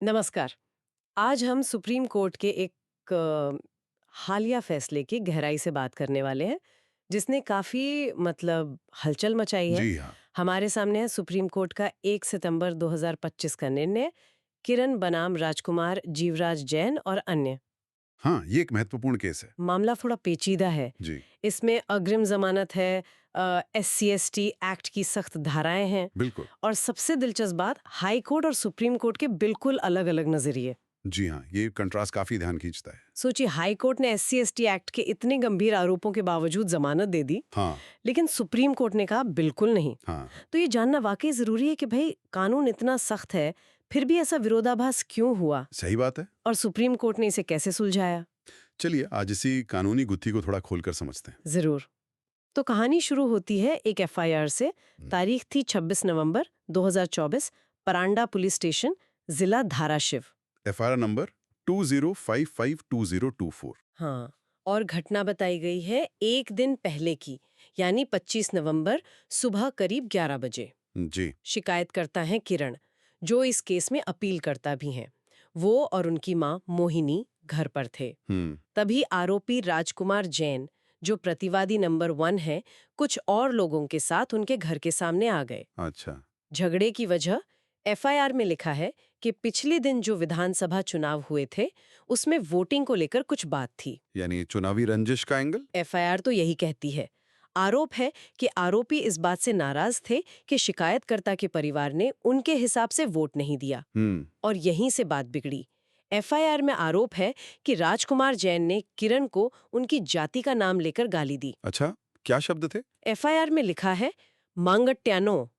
नमस्कार। आज हम सुप्रीम कोर्ट के एक हालिया फैसले की गहराई से बात करने वाले हैं, जिसने काफ़ी हलचल मचाई है। जी हाँ। हमारे सामने है सुप्रीम कोर्ट का 1 सितंबर 2025 का निर्णय, किरण बनाम राजकुमार, जीवराज जैन और अन्य। हाँ, ये एक महत्वपूर्ण केस है। मामला थोड़ा पेचीदा है। जी, इसमें अग्रिम जमानत है, SC/ST एक्ट की सख्त धाराएं हैं बिल्कुल। और सबसे दिलचस्प बात, हाई कोर्ट और सुप्रीम कोर्ट के बिल्कुल अलग-अलग नजरिए। जी हाँ, ये कंट्रास्ट काफ़ी ध्यान खींचता है। सोचिए, हाई कोर्ट ने SC/ST एक्ट के इतने गंभीर आरोपों के बावजूद जमानत दे दी, हाँ, लेकिन सुप्रीम कोर्ट ने कहा बिल्कुल नहीं। हाँ। तो ये जानना वाकई जरूरी है कि भाई कानून इतना सख्त है, फिर भी ऐसा विरोधाभास क्यों हुआ सही बात है। और सुप्रीम कोर्ट ने इसे कैसे सुलझाया। चलिए, आज इसी कानूनी गुत्थी को थोड़ा खोलकर समझते हैं। जरूर। तो कहानी शुरू होती है एक FIR से। हुँ। तारीख थी 26 नवंबर 2024, परांडा पुलिस स्टेशन, जिला धाराशिव। FIR number 20552024। हाँ, और घटना बताई गई है एक दिन पहले की, यानी 25 नवंबर सुबह करीब 11 बजे। जी। शिकायतकर्ता हैं किरण, जो इस केस में अपील करता भी हैं। वो और उनकी मां मोहिनी घर पर थे। हुँ, तभी आरोपी राजकुमार जैन, जो प्रतिवादी नंबर 1 है, कुछ और लोगों के साथ उनके घर के सामने आ गए। अच्छा। झगड़े की वजह, FIR में लिखा है कि पिछले दिन जो विधानसभा चुनाव हुए थे, उसमें वोटिंग को लेकर कुछ बात थी। यानी चुनावी रंजिश का एंगल? FIR तो यही कहती है। आरोप है कि आरोपी इस बात से नाराज थे कि शिकायतकर्ता के परिवार ने उनके हिसाब से वोट नहीं दिया, हुँ, और यहीं से बात बिगड़ी। FIR में आरोप है कि राजकुमार जैन ने किरण को उनकी जाति का नाम लेकर गाली दी। अच्छा, क्या शब्द थे? FIR में लिखा है, मांगट्यानो,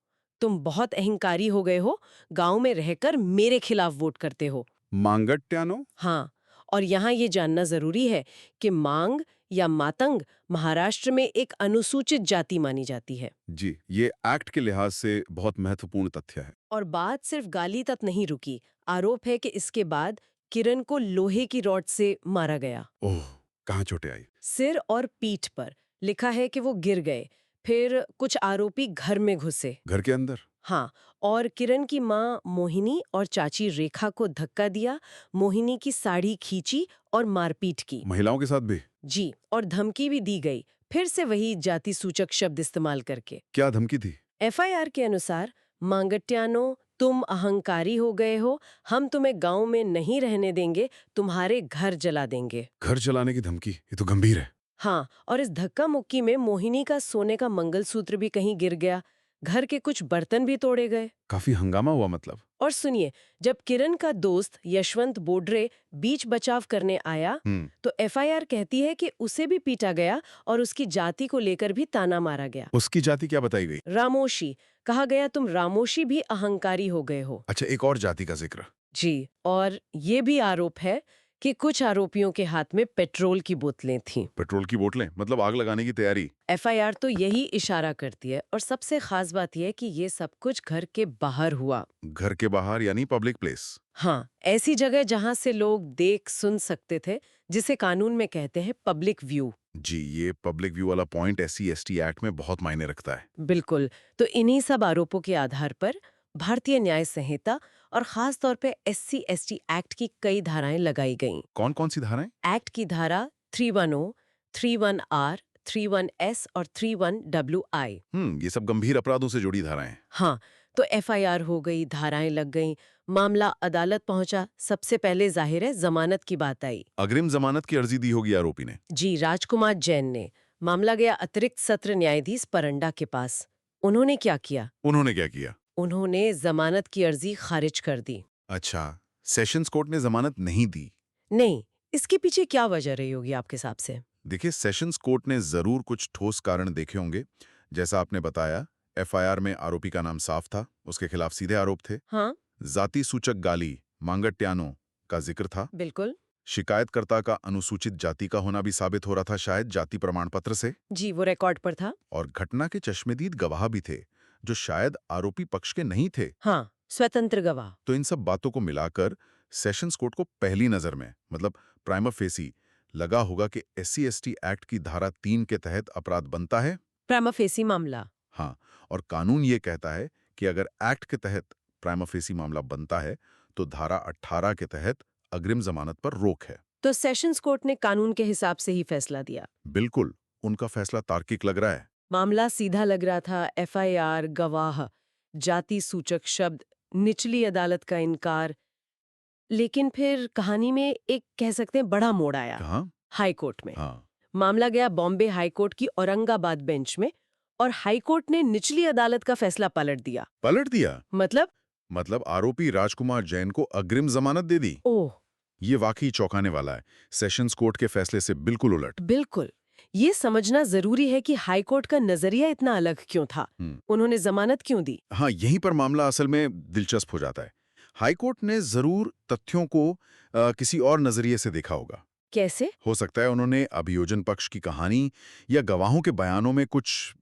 तुम बहुत अहंकारी हो गए हो, गांव में रहकर मेरे खिलाफ वोट करते हो। मांगट्यानो? हाँ, और यहाँ ये जानना जरूरी है कि मांग या मातंग महाराष्ट्र में एक अनुसूचित जाति मानी जाती है। जी, ये एक्ट के लिहाज से बहुत महत्वपूर्ण तथ्य है। और बात सिर्फ गाली तक नहीं रुकी। आरोप है कि इसके बाद किरण को लोहे की रॉड से मारा गया, ओह! कहाँ चोटें आई? सिर और पीठ पर। लिखा है कि वो गिर गए। फिर कुछ आरोपी घर में घुसे। घर के अंदर? हाँ, और किरण की माँ मोहिनी और चाची रेखा को धक्का दिया, मोहिनी की साड़ी खींची और मारपीट की। महिलाओं के साथ भी? जी, और धमकी भी दी गई, फिर से वही जाति सूचक शब्द इस्तेमाल करके। क्या धमकी थी? FIR के अनुसार, मांगट्यानो, तुम अहंकारी हो गए हो, हम तुम्हें गांव में नहीं रहने देंगे, तुम्हारे घर जला देंगे। घर जलाने की धमकी? ये तो गंभीर है। हाँ, और इस धक्का मुक्की में मोहिनी का सोने का मंगलसूत्र भी कहीं गिर गया, घर के कुछ बर्तन भी तोड़े गए। काफ़ी हंगामा हुआ मतलब। और सुनिए, जब किरण का दोस्त यशवंत बोडरे बीच बचाव करने आया, हुँ। तो FIR कहती है कि उसे भी पीटा गया और उसकी जाति को लेकर भी ताना मारा गया। उसकी जाति क्या बताई गई? रामोशी, कहा गया तुम रामोशी भी अहंकारी हो गए हो। अच्छा, एक और जाति का ज़िक्र। जी, और ये भी आरोप है कि कुछ आरोपियों के हाथ में पेट्रोल की बोतलें थीं। पेट्रोल की बोतलें, मतलब आग लगाने की तैयारी। FIR तो यही इशारा करती है, और सबसे खास बात यह है कि ये सब कुछ घर के बाहर हुआ। घर के बाहर यानी पब्लिक प्लेस। हाँ, ऐसी जगह जहां से लोग देख सुन सकते थे, जिसे कानून में कहते हैं पब्लिक व्यू। जी, ये पब्लिक व्यू वाला पॉइंट SC/ST एक्ट में बहुत मायने रखता है। बिल्कुल। तो इन्हीं सब आरोपों के आधार पर भारतीय न्याय संहिता और खास तौर पे SC/ST एक्ट की कई धाराएं लगाई गईं। कौन-कौन सी धाराएं? एक्ट की धारा 310, 31R, 31S और 31WI। ये सब गंभीर अपराधों से जुड़ी धाराएं हैं। हाँ, तो FIR हो गई, धाराएं लग गईं, मामला अदालत पहुंचा। सबसे पहले जाहिर है जमानत की बात आई। अग्रिम जमानत की अर्जी दी होगी आरोपी ने। जी, राजकुमार जैन ने। मामला गया अतिरिक्त सत्र न्यायाधीश परंडा के पास। उन्होंने क्या किया? उन्होंने क्या किया? उन्होंने जमानत की अर्जी खारिज कर दी। अच्छा, सेशंस कोर्ट ने जमानत नहीं दी। नहीं, इसके पीछे क्या वजह रही होगी आपके हिसाब से? देखिए, सेशंस कोर्ट ने जरूर कुछ ठोस कारण देखे होंगे। जैसा आपने बताया, FIR में आरोपी का नाम साफ था, उसके खिलाफ सीधे आरोप थे। हाँ, जाति सूचक गाली, मांगट्यानो का जिक्र था। बिल्कुल। शिकायतकर्ता का अनुसूचित जाति का होना भी साबित हो रहा था, शायद जाति प्रमाण पत्र से। जी, वो रिकॉर्ड पर था। और घटना के चश्मदीद गवाह भी थे, जो शायद आरोपी पक्ष के नहीं थे। हाँ, स्वतंत्र गवाह। तो इन सब बातों को मिलाकर सेशंस कोर्ट को पहली नजर में, मतलब प्राइमा फेसी, लगा होगा कि SC/ST एक्ट की धारा 3 के तहत अपराध बनता है। प्रिमा फेसी मामला। हाँ, और कानून ये कहता है कि अगर एक्ट के तहत प्राइमा फेसी मामला बनता है, तो धारा 18 के तहत अग्रिम जमानत पर रोक है। तो सेशंस कोर्ट ने कानून के हिसाब से ही फैसला दिया। बिल्कुल, उनका फैसला तार्किक लग रहा है। मामला सीधा लग रहा था, एफआईआर, गवाह, जाति सूचक शब्द, निचली अदालत का इनकार। लेकिन फिर कहानी में एक कह सकते हैं बड़ा मोड़ आया। कहाँ? हाई कोर्ट में। हाँ। मामला गया बॉम्बे हाई कोर्ट की औरंगाबाद बेंच में और हाई कोर्ट ने निचली अदालत का फैसला पलट दिया। पलट दिया? मतलब आरोपी राजकुमार जैन को अग्रिम जमानत दे दी। ओह, ये वाकई चौंकाने वाला है। सेशंस कोर्ट के फैसले से बिल्कुल उलट। बिल्कुल। ये समझना जरूरी है कि हाई कोर्ट का नजरिया इतना अलग क्यों था। उन्होंने जमानत क्यों दी? हाँ, यहीं पर मामला असल में दिलचस्प हो जाता है। हाईकोर्ट ने जरूर तथ्यों को किसी और नजरिए से देखा होगा। कैसे? हो सकता है उन्होंने अभियोजन पक्ष की कहानी या गवाहों के बयानों में कुछ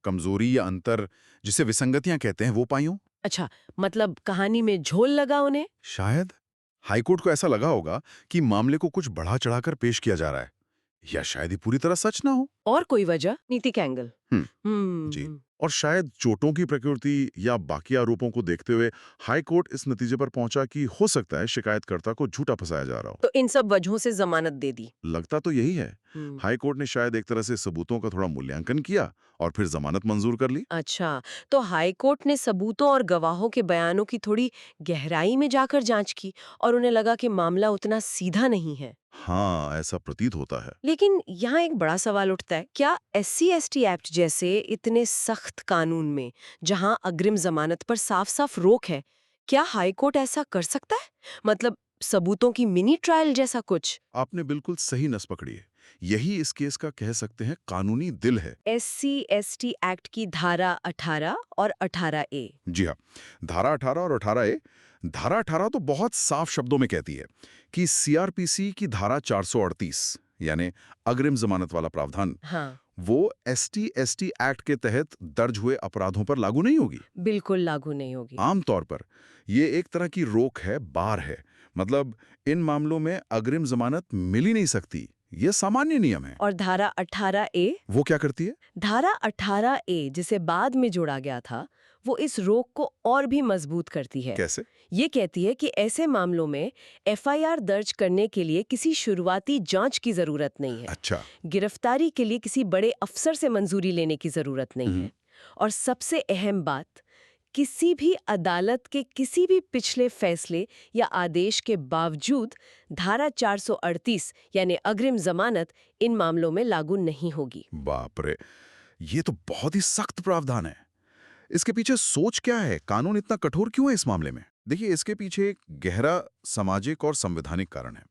कमजोरी या अंतर, जिसे विसंगतियां कहते हैं, वो पाई हों। अच्छा, मतलब कहानी में झोल लगा उन्हें? शायद हाईकोर्ट को ऐसा लगा होगा कि मामले को कुछ बढ़ा चढ़ाकर पेश किया जा रहा है, या शायद ये पूरी तरह सच ना हो। और कोई वजह? नीतिक एंगल? जी। और शायद चोटों की प्रकृति या बाकी आरोपों को देखते हुए हाई कोर्ट इस नतीजे पर पहुंचा कि हो सकता है शिकायतकर्ता को झूठा फंसाया जा रहा हो। तो इन सब वजहों से जमानत दे दी। लगता तो यही है। हाई कोर्ट ने शायद एक तरह से सबूतों का थोड़ा मूल्यांकन किया और फिर जमानत मंजूर कर ली। अच्छा, तो हाई कोर्ट ने सबूतों और गवाहों के बयानों की थोड़ी गहराई में जाकर जांच की और उन्हें लगा कि मामला उतना सीधा नहीं है। हाँ, ऐसा प्रतीत होता है। लेकिन यहाँ एक बड़ा सवाल उठता है, क्या SC/ST एक्ट जैसे इतने सख्त कानून में, जहाँ अग्रिम जमानत पर साफ-साफ रोक है, क्या हाई कोर्ट ऐसा कर सकता है? मतलब सबूतों की मिनी ट्रायल जैसा कुछ? आपने बिल्कुल सही नस पकड़ी है। यही इस केस का कह सकते हैं कानूनी दिल है। SC/ST एक्ट की धारा 18 और 18A। जी हाँ, धारा 18 और 18A। धारा 18 तो बहुत साफ शब्दों में कहती है कि सीआरपीसी की धारा 438, यानी अग्रिम जमानत वाला प्रावधान, हाँ, वो ST/ST एक्ट के तहत दर्ज हुए अपराधों पर लागू नहीं होगी। बिल्कुल लागू नहीं होगी। आमतौर पर ये एक तरह की रोक है, बार है। मतलब इन मामलों में अग्रिम जमानत मिल ही नहीं सकती। ये सामान्य नियम है। और धारा 18A? वो क्या करती है? धारा 18A, जिसे बाद में जोड़ा गया था, वो इस रोक को और भी मजबूत करती है। कैसे? ये कहती है कि ऐसे मामलों में FIR दर्ज करने के लिए किसी शुरुआती जांच की जरूरत नहीं है। अच्छा। गिरफ्तारी के लिए किसी बड़े अफसर से मंजूरी लेने की जरूरत नहीं है। और सबसे अहम बात, किसी भी अदालत के किसी भी पिछले फैसले या आदेश के बावजूद धारा 438 यानी अग्रिम जमानत इन मामलों में लागू नहीं होगी। बाप रे, ये तो बहुत ही सख्त प्रावधान है। इसके पीछे सोच क्या है? कानून इतना कठोर क्यों है इस मामले में? देखिए, इसके पीछे एक गहरा सामाजिक और संवैधानिक कारण है।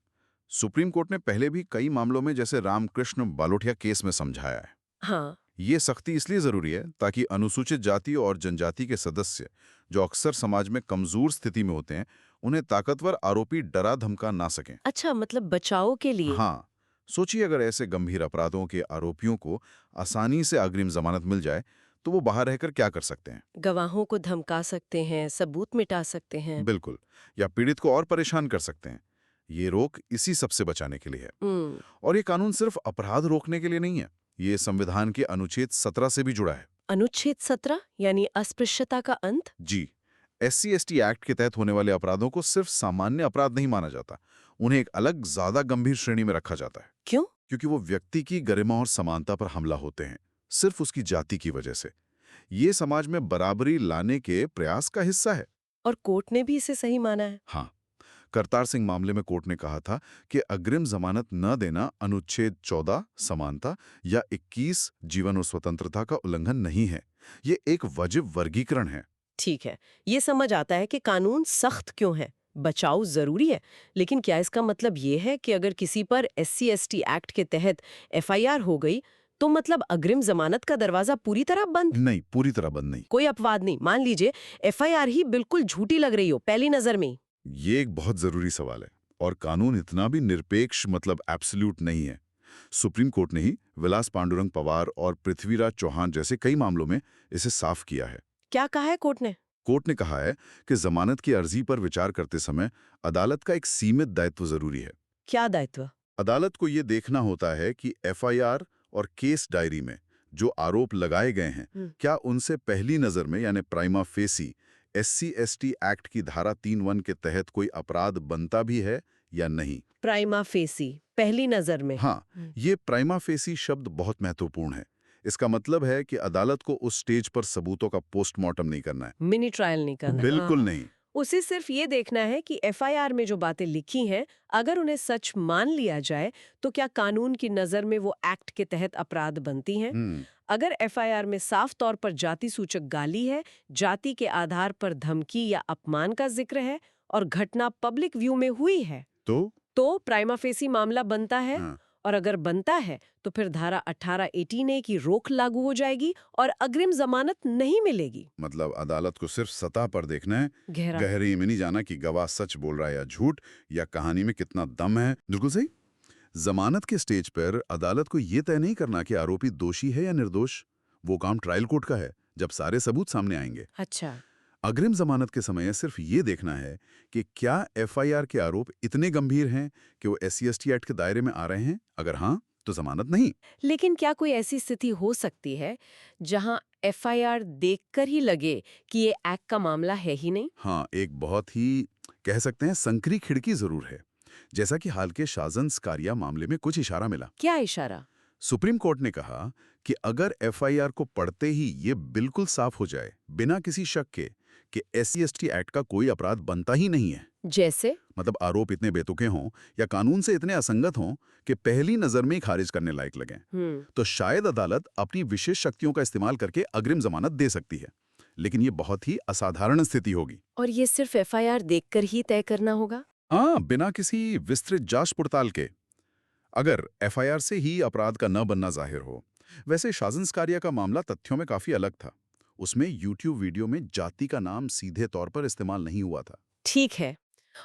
सुप्रीम कोर्ट ने पहले भी कई मामलों में, जैसे रामकृष्ण बालोठिया केस में, समझाया है। हाँ, ये सख्ती इसलिए जरूरी है ताकि अनुसूचित जाति और जनजाति के सदस्य, जो अक्सर समाज में कमजोर स्थिति में होते हैं, उन्हें ताकतवर आरोपी डरा धमका ना सकें। अच्छा, मतलब बचाव के लिए। हाँ, सोचिए अगर ऐसे गंभीर अपराधों के आरोपियों को आसानी से अग्रिम जमानत मिल जाए तो वो बाहर रहकर क्या कर सकते हैं? गवाहों को धमका सकते हैं, सबूत मिटा सकते हैं। बिल्कुल। या पीड़ित को और परेशान कर सकते हैं। ये रोक इसी सब से बचाने के लिए है। और ये कानून सिर्फ अपराध रोकने के लिए नहीं है, ये संविधान के अनुच्छेद 17 से भी जुड़ा है। अनुच्छेद 17 यानी अस्पृश्यता का अंत? जी। SC/ST एक्ट के तहत होने वाले अपराधों को सिर्फ सामान्य अपराध नहीं माना जाता, उन्हें एक अलग, ज्यादा गंभीर श्रेणी में रखा जाता है। क्यों? क्योंकि वो व्यक्ति की गरिमा और समानता पर हमला होते हैं, सिर्फ उसकी जाति की वजह से। ये समाज में बराबरी लाने के प्रयास का हिस्सा है। और कोर्ट ने भी इसे सही माना है। हाँ, करतार सिंह मामले में कोर्ट ने कहा था कि अग्रिम जमानत न देना अनुच्छेद 14 समानता या 21 जीवन और स्वतंत्रता का उल्लंघन नहीं है। ये एक वाजिब वर्गीकरण है। ठीक है, ये समझ आता है कि कानून सख्त क्यों है, बचाव जरूरी है। लेकिन क्या इसका मतलब ये है कि अगर किसी पर SC/ST एक्ट के तहत FIR हो गई तो मतलब अग्रिम जमानत का दरवाजा पूरी तरह बंद? नहीं, पूरी तरह बंद नहीं। कोई अपवाद नहीं, मान लीजिए FIR ही बिल्कुल झूठी लग रही हो पहली नजर में। ये एक बहुत जरूरी सवाल है और कानून इतना भी निरपेक्ष एब्सोल्यूट नहीं है। सुप्रीम कोर्ट ने ही विलास पांडुरंग पवार और पृथ्वीराज चौहान जैसे कई मामलों में इसे साफ किया है। क्या कहा है कोर्ट ने? कोर्ट ने कहा है कि जमानत की अर्जी पर विचार करते समय अदालत का एक सीमित दायित्व जरूरी है। क्या दायित्व? अदालत को ये देखना होता है कि FIR और केस डायरी में जो आरोप लगाए गए हैं, क्या उनसे पहली नजर में यानी प्राइमा फेसी SC/ST एक्ट की धारा 3(1) के तहत कोई अपराध बनता भी है या नहीं। प्राइमा फेसी, पहली नजर में। हाँ, ये प्राइमा फेसी शब्द बहुत महत्वपूर्ण है। इसका मतलब है कि अदालत को उस स्टेज पर सबूतों का पोस्टमार्टम नहीं करना है। मिनी ट्रायल नहीं करना। बिल्कुल हाँ। नहीं। उसे सिर्फ ये देखना है कि एफआईआर में जो बातें लिखी हैं, अगर उन्हें सच मान लिया जाए तो क्या कानून की नजर में वो एक्ट के तहत अपराध बनती हैं। अगर एफआईआर में साफ तौर पर जाति सूचक गाली है, जाति के आधार पर धमकी या अपमान का जिक्र है और घटना पब्लिक व्यू में हुई है तो प्राइमा फेसी मामला बनता है। हाँ। और अगर बनता है तो फिर धारा 18(18)A की रोक लागू हो जाएगी और अग्रिम जमानत नहीं मिलेगी। मतलब अदालत को सिर्फ सतह पर देखना है, गहरा गहराई में नहीं जाना कि गवाह सच बोल रहा है या झूठ, या कहानी में कितना दम है। बिल्कुल सही। जमानत के स्टेज पर अदालत को यह तय नहीं करना कि आरोपी दोषी है या निर्दोष। वो काम ट्रायल कोर्ट का है, जब सारे सबूत सामने आएंगे। अच्छा। अग्रिम जमानत के समय सिर्फ ये देखना है कि क्या एफआईआर के आरोप इतने गंभीर हैं कि वो SC/ST एक्ट के दायरे में आ रहे हैं। अगर हाँ, तो जमानत नहीं। लेकिन क्या कोई ऐसी स्थिति हो सकती है जहां एफआईआर देखकर ही लगे कि ये एक्ट का मामला है ही नहीं? हाँ, एक बहुत ही कह सकते हैं संकरी खिड़की जरूर है। जैसा कि हाल के शाजन स्कारिया मामले में कुछ इशारा मिला। क्या इशारा? सुप्रीम कोर्ट ने कहा कि अगर एफआईआर को पढ़ते ही ये बिल्कुल साफ हो जाए, बिना किसी शक के, कि SC/ST एक्ट का कोई अपराध बनता ही नहीं है। जैसे? मतलब आरोप इतने बेतुके हों या कानून से इतने असंगत हों कि पहली नजर में ही खारिज करने लायक लगें, तो शायद अदालत अपनी विशेष शक्तियों का इस्तेमाल करके अग्रिम जमानत दे सकती है। लेकिन ये बहुत ही असाधारण स्थिति होगी। और ये सिर्फ एफआईआर देखकर ही तय करना होगा? हाँ, बिना किसी विस्तृत जांच पड़ताल के। अगर एफआईआर से ही अपराध का न बनना जाहिर हो। वैसे शाजन स्कारिया का मामला तथ्यों में काफी अलग था। उसमें यूट्यूब वीडियो में जाति का नाम सीधे तौर पर इस्तेमाल नहीं हुआ था। ठीक है।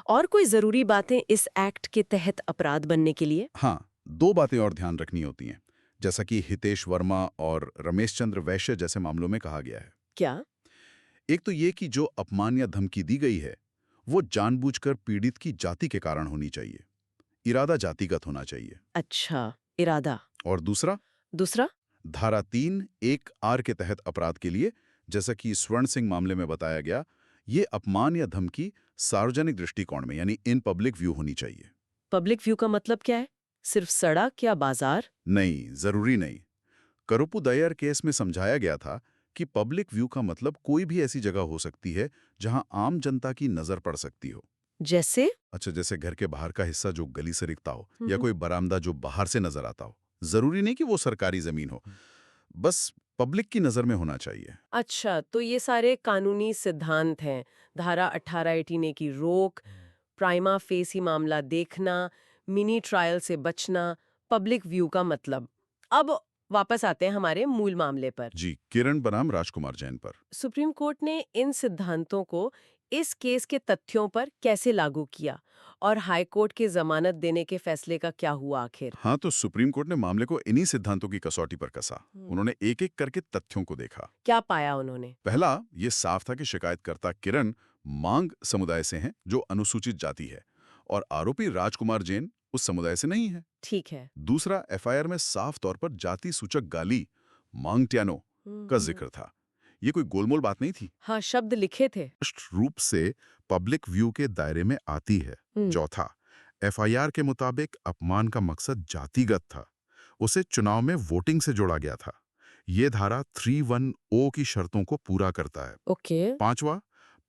और कोई जरूरी बातें इस एक्ट के तहत अपराध बनने के लिए? हाँ, 2 बातें और ध्यान रखनी होती हैं, जैसा कि हितेश वर्मा और रमेश चंद्र वैश्य जैसे मामलों में कहा गया है। क्या? एक तो ये कि जो अपमान या धमकी दी गई है, वो जानबूझकर पीड़ित की जाति के कारण होनी चाहिए। इरादा जातिगत होना चाहिए। अच्छा, इरादा। और दूसरा, धारा 3(1)R के तहत अपराध के लिए, जैसा कि स्वर्ण सिंह मामले में बताया गया, ये अपमान या धमकी सार्वजनिक दृष्टिकोण में यानी इन पब्लिक व्यू होनी चाहिए। पब्लिक व्यू का मतलब क्या है? सिर्फ सड़क या बाजार? नहीं, जरूरी नहीं। करुप्पु दयर केस में समझाया गया था कि पब्लिक व्यू का मतलब कोई भी ऐसी जगह हो सकती है जहां आम जनता की नजर पड़ सकती हो। जैसे? अच्छा, जैसे घर के बाहर का हिस्सा जो गली से दिखता हो, या कोई बरामदा जो बाहर से नजर आता हो। जरूरी नहीं कि वो सरकारी जमीन हो, बस पब्लिक की नजर में होना चाहिए। अच्छा, तो ये सारे कानूनी सिद्धांत हैं। धारा 18(18)A की रोक, प्राइमा फेसी मामला देखना, मिनी ट्रायल से बचना, पब्लिक व्यू का मतलब। अब वापस आते हैं हमारे मूल मामले पर। जी, किरण बनाम राजकुमार जैन पर। सुप्रीम कोर्ट ने इन सिद्धांतों को इस केस के तथ्यों पर कैसे लागू किया और हाई कोर्ट के जमानत देने के फैसले का क्या हुआ आखिर? हाँ, तो सुप्रीम कोर्ट ने मामले को इन्हीं सिद्धांतों की कसौटी पर कसा। उन्होंने एक-एक करके तथ्यों को देखा। क्या पाया उन्होंने? पहला, ये साफ था कि शिकायतकर्ता किरण मांग समुदाय से हैं, जो अनुसूचित जाति है, और आरोपी राजकुमार जैन उस समुदाय से नहीं है। ठीक है। दूसरा, एफआईआर में साफ तौर पर जाति सूचक गाली मांगट्यानो का जिक्र था। ये कोई गोलमोल बात नहीं थी। हाँ, शब्द लिखे थे। स्पष्ट रूप से पब्लिक व्यू के दायरे में आती है। चौथा, एफआईआर के मुताबिक अपमान का मकसद जातिगत था। उसे चुनाव में वोटिंग से जोड़ा गया था। ये धारा 3(1)O की शर्तों को पूरा करता है। ओके। पांचवा,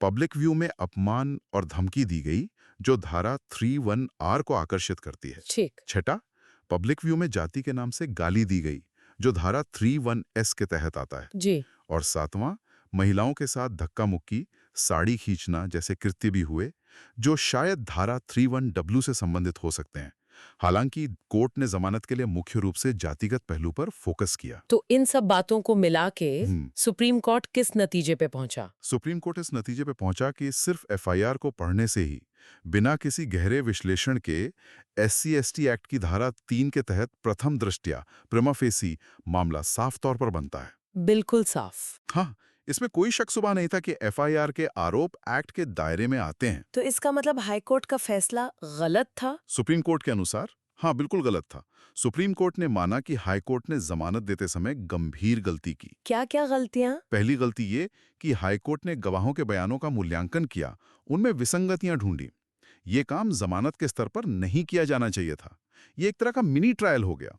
पब्लिक व्यू में अपमान और धमकी दी गई, जो धारा 3(1)R को आकर्षित करती है। ठीक। छठा, पब्लिक व्यू में जाति के नाम से गाली दी गई, जो धारा 3(1)S के तहत आता है। जी। और सातवां, महिलाओं के साथ धक्का मुक्की, साड़ी खींचना जैसे कृत्य भी हुए, जो शायद धारा 3(1)W से संबंधित हो सकते हैं। हालांकि कोर्ट ने जमानत के लिए मुख्य रूप से जातिगत पहलू पर फोकस किया। तो इन सब बातों को मिला के सुप्रीम कोर्ट किस नतीजे पे पहुंचा? सुप्रीम कोर्ट इस नतीजे पे पहुंचा कि सिर्फ एफआईआर को पढ़ने से ही, बिना किसी गहरे विश्लेषण के, SC/ST एक्ट की धारा 3 के तहत प्रथम दृष्टया प्रिमा फेसी मामला साफ तौर पर बनता है। बिल्कुल साफ। हाँ, इसमें कोई शक शुबा नहीं था कि एफआईआर के आरोप एक्ट के दायरे में आते हैं। तो इसका मतलब हाई कोर्ट का फैसला गलत था? सुप्रीम कोर्ट के अनुसार हाँ, बिल्कुल गलत था। सुप्रीम कोर्ट ने माना कि हाई कोर्ट ने जमानत देते समय गंभीर गलती की। क्या क्या गलतियां? पहली गलती ये कि हाई कोर्ट ने गवाहों के बयानों का मूल्यांकन किया, उनमें विसंगतियां ढूंढी। ये काम जमानत के स्तर पर नहीं किया जाना चाहिए था। ये एक तरह का मिनी ट्रायल हो गया।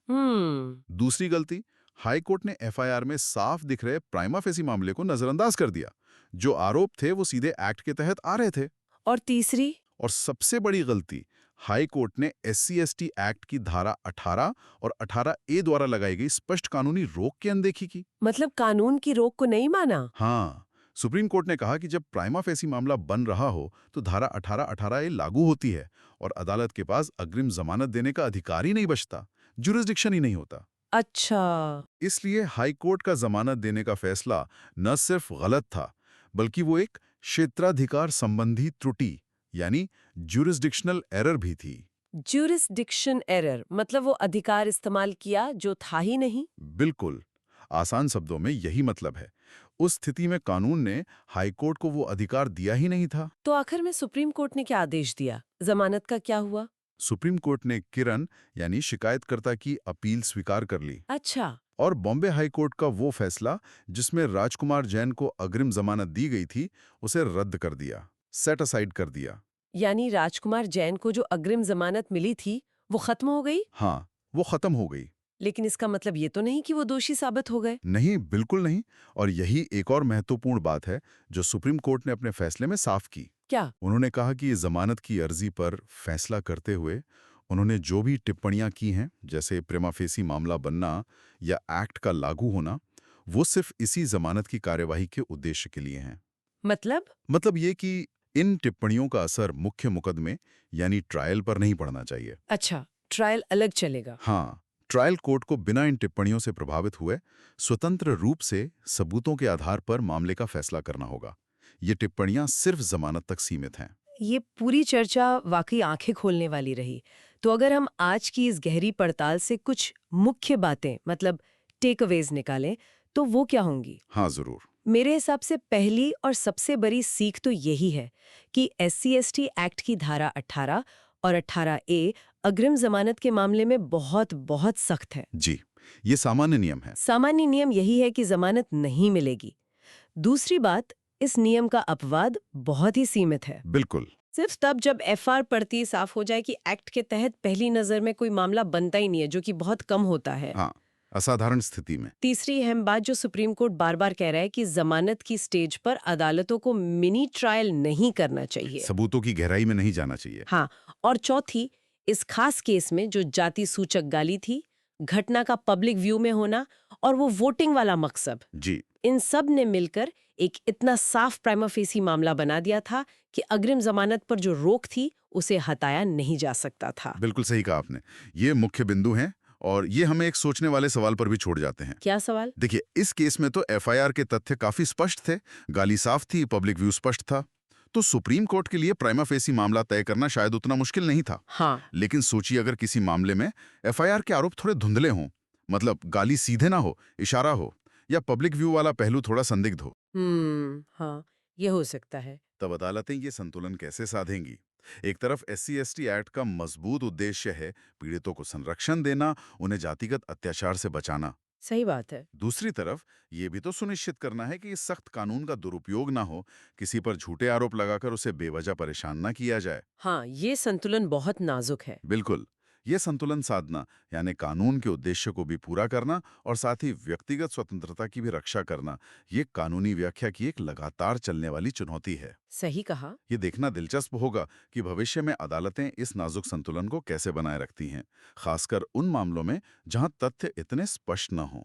दूसरी गलती, हाई कोर्ट ने एफआईआर में साफ दिख रहे प्राइमा फेसी मामले को नजरअंदाज कर दिया। जो आरोप थे वो सीधे एक्ट के तहत आ रहे थे। और तीसरी? और सबसे बड़ी गलती, हाई कोर्ट ने SC/ST एक्ट की धारा 18 और 18A द्वारा लगाई गई स्पष्ट कानूनी रोक की अनदेखी की। मतलब कानून की रोक को नहीं माना? हाँ, सुप्रीम कोर्ट ने कहा कि जब प्राइमा फेसी मामला बन रहा हो तो धारा 18A लागू होती है और अदालत के पास अग्रिम जमानत देने का अधिकार ही नहीं बचता, जुरिस्डिक्शन ही नहीं होता। अच्छा। इसलिए हाई कोर्ट का जमानत देने का फैसला न सिर्फ गलत था, बल्कि वो एक क्षेत्राधिकार संबंधी त्रुटि यानी ज्यूरिसडिक्शनल एरर भी थी। ज्यूरिसडिक्शन एरर मतलब वो अधिकार इस्तेमाल किया जो था ही नहीं? बिल्कुल, आसान शब्दों में यही मतलब है। उस स्थिति में कानून ने हाई कोर्ट को वो अधिकार दिया ही नहीं था। तो आखिर में सुप्रीम कोर्ट ने क्या आदेश दिया? जमानत का क्या हुआ? सुप्रीम कोर्ट ने किरण यानी शिकायतकर्ता की अपील स्वीकार कर ली अच्छा। और बॉम्बे हाई कोर्ट का वो फैसला जिसमें राजकुमार जैन को अग्रिम जमानत दी गई थी, उसे रद्द कर दिया, सेट असाइड कर दिया। यानी राजकुमार जैन को जो अग्रिम जमानत मिली थी वो खत्म हो गई? हाँ, वो खत्म हो गई। लेकिन इसका मतलब ये तो नहीं कि वो दोषी साबित हो गए। नहीं, बिल्कुल नहीं। और यही एक और महत्वपूर्ण बात है जो सुप्रीम कोर्ट ने अपने फैसले में साफ की। क्या? उन्होंने कहा कि ये जमानत की अर्जी पर फैसला करते हुए उन्होंने जो भी टिप्पणियां की हैं, जैसे प्रिमा फेसी मामला बनना या एक्ट का लागू होना, वो सिर्फ इसी जमानत की कार्यवाही के उद्देश्य के लिए हैं। मतलब ये कि इन टिप्पणियों का असर मुख्य मुकदमे यानी ट्रायल पर नहीं पड़ना चाहिए। अच्छा, ट्रायल अलग चलेगा। हाँ, ट्रायल कोर्ट को बिना इन टिप्पणियों से प्रभावित हुए स्वतंत्र रूप से सबूतों के आधार पर मामले का फैसला करना होगा। ये टिप्पणियां सिर्फ जमानत तक सीमित हैं। ये पूरी चर्चा वाकई आंखें खोलने वाली रही। तो अगर हम आज की इस गहरी पड़ताल से कुछ मुख्य बातें मतलब टेक अवेज निकालें तो वो क्या होंगी? हाँ, जरूर। मेरे हिसाब से पहली और सबसे बड़ी सीख तो यही है कि SC/ST एक्ट की धारा 18 और 18A अग्रिम जमानत के मामले में बहुत बहुत सख्त है। जी, ये सामान्य नियम है। सामान्य नियम यही है कि जमानत नहीं मिलेगी। दूसरी बात, इस नियम का अपवाद बहुत ही सीमित है। बिल्कुल। सिर्फ तब जब FR पढ़ती साफ हो जाए कि एक्ट के तहत पहली नजर में कोई मामला बनता ही नहीं है, जो कि बहुत कम होता है। हाँ, असाधारण स्थिति में। तीसरी अहम बात जो सुप्रीम कोर्ट बार बार कह रहा है कि जमानत की स्टेज पर अदालतों को मिनी ट्रायल नहीं करना चाहिए। सबूतों की गहराई में नहीं जाना चाहिए। हाँ, और चौथी, इस खास केस में जो जाति सूचक गाली थी, घटना का पब्लिक व्यू में होना और वो वोटिंग वाला मकसद, जी, इन सब ने मिलकर एक इतना साफ प्राइमा फेसी मामला बना दिया था कि अग्रिम जमानत पर जो रोक थी उसे हटाया नहीं जा सकता था। बिल्कुल सही कहा आपने। ये मुख्य बिंदु हैं और ये हमें एक सोचने वाले सवाल पर भी छोड़ जाते हैं। क्या सवाल? देखिए, इस केस में तो FIR के तथ्य काफी स्पष्ट थे, गाली साफ थी, पब्लिक व्यू स्पष्ट था। तो सुप्रीम कोर्ट के लिए प्राइमा फेसी मामला तय करना शायद उतना मुश्किल नहीं था। हाँ। लेकिन सोचिए अगर किसी मामले में FIR के आरोप थोड़े धुंधले हों, मतलब गाली सीधे ना हो, इशारा हो, या पब्लिक व्यू वाला पहलू थोड़ा संदिग्ध हो, हाँ, ये हो सकता है। तब अदालतें ये संतुलन कैसे साधेंगी? एक तरफ SC/ST एक्ट का मजबूत उद्देश्य है पीड़ितों को संरक्षण देना, उन्हें जातिगत अत्याचार से बचाना। सही बात है। दूसरी तरफ ये भी तो सुनिश्चित करना है कि इस सख्त कानून का दुरुपयोग ना हो, किसी पर झूठे आरोप लगाकर उसे बेवजह परेशान ना किया जाए। हाँ, ये संतुलन बहुत नाजुक है। बिल्कुल, ये संतुलन साधना यानी कानून के उद्देश्य को भी पूरा करना और साथ ही व्यक्तिगत स्वतंत्रता की भी रक्षा करना, ये कानूनी व्याख्या की एक लगातार चलने वाली चुनौती है। सही कहा। ये देखना दिलचस्प होगा कि भविष्य में अदालतें इस नाजुक संतुलन को कैसे बनाए रखती हैं, खासकर उन मामलों में जहां तथ्य इतने स्पष्ट न हों।